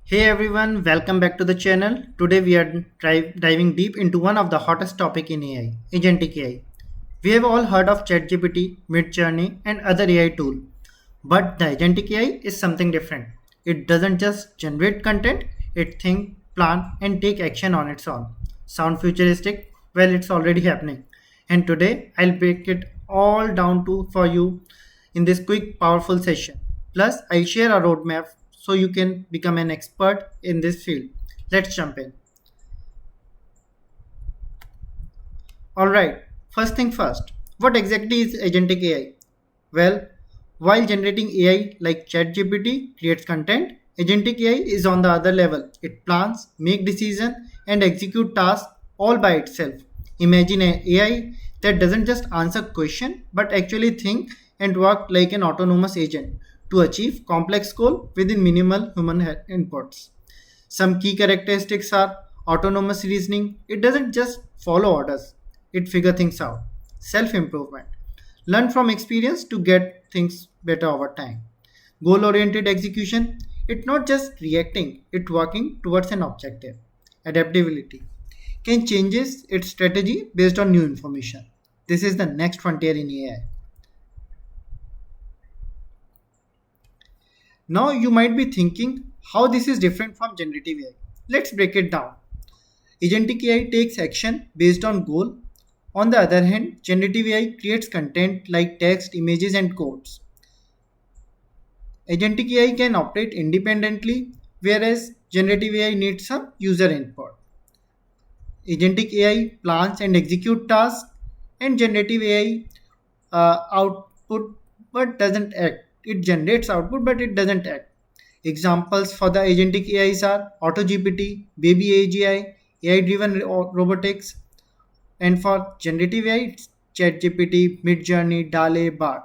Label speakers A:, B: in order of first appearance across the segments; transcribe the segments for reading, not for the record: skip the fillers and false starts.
A: Hey everyone, welcome back to the channel. Today we are diving deep into one of the hottest topic in AI, Agentic AI. We have all heard of ChatGPT, MidJourney and other AI tool, but the Agentic AI is something different. It doesn't just generate content, it think, plan and take action on its own. Sound futuristic? Well, it's already happening. And today I'll break it all down to for you in this quick powerful session. Plus, I'll share a roadmap so you can become an expert in this field. Let's jump in. All right, first thing first. What exactly is agentic AI? Well, while generating AI like ChatGPT creates content, agentic AI is on the other level. It plans, make decisions, and execute tasks all by itself. Imagine an AI that doesn't just answer question but actually think and work like an autonomous agent to achieve complex goal within minimal human inputs. Some key characteristics are autonomous reasoning. It doesn't just follow orders, it figure things out. Self improvement. Learn from experience to get things better over time. Goal oriented execution. It's not just reacting, it's working towards an objective. Adaptability. Can changes its strategy based on new information. This is the next frontier in AI. Now you might be thinking how this is different from generative AI. Let's break it down. Agentic AI takes action based on goal. On the other hand, generative AI creates content like text, images, and codes. Agentic AI can operate independently, whereas generative AI needs some user input. Agentic AI plans and execute tasks, and generative AI output but doesn't act. It generates output but it doesn't act. Examples for the agentic AIs are AutoGPT, BabyAGI, AI-driven robotics, and for generative AI, it's ChatGPT, MidJourney, DALE, BART.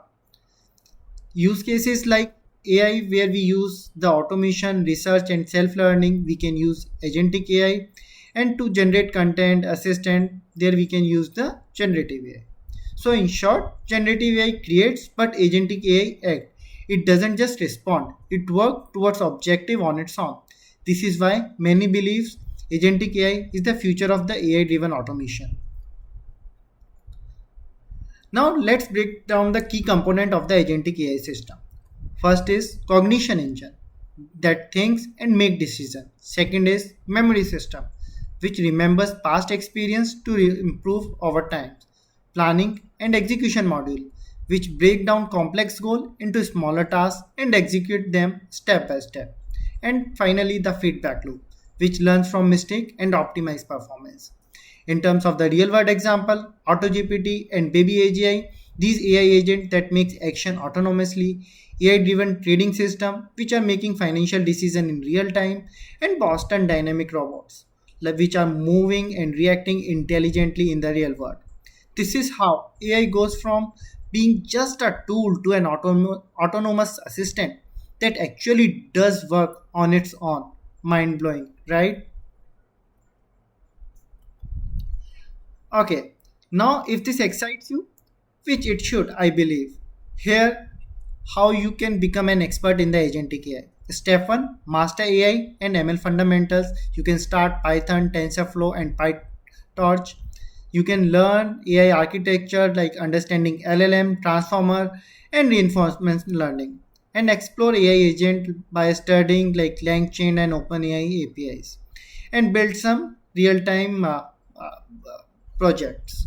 A: Use cases like AI, where we use the automation, research, and self learning, we can use agentic AI. And to generate content, assistant, there we can use the generative AI. So, in short, generative AI creates, but agentic AI acts. It doesn't just respond, it works towards objective on its own. This is why many believes agentic AI is the future of the AI driven automation. Now let's break down the key component of the agentic AI system. First is cognition engine that thinks and make decisions. Second is memory system which remembers past experience to improve over time. Planning and execution module which break down complex goal into smaller tasks and execute them step by step. And finally the feedback loop which learns from mistake and optimize performance. In terms of the real world example, AutoGPT and BabyAGI, these AI agents that makes action autonomously, AI-driven trading system which are making financial decision in real time, and Boston Dynamic robots which are moving and reacting intelligently in the real world. This is how AI goes from being just a tool to an autonomous assistant that actually does work on its own. Mind blowing, right? Okay, now if this excites you, which it should, I believe, here how you can become an expert in the agentic AI. Step 1, master AI and ML fundamentals. You can start Python, TensorFlow and PyTorch. You can learn AI architecture like understanding LLM, transformer and reinforcement learning, and explore AI agent by studying like LangChain and OpenAI APIs, and build some real-time projects.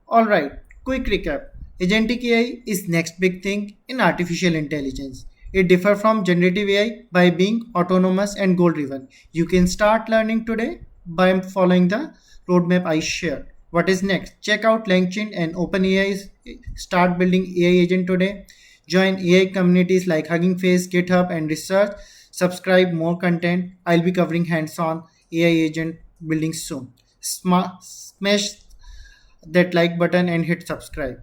A: All right, quick recap. Agentic AI is next big thing in artificial intelligence. It differs from generative AI by being autonomous and goal driven. You can start learning today by following the roadmap I shared. What is next? Check out LangChain and OpenAI. Start building AI agent today. Join AI communities like Hugging Face, GitHub, and Research. Subscribe more content. I'll be covering hands-on AI agent building soon. Smash that like button and hit subscribe.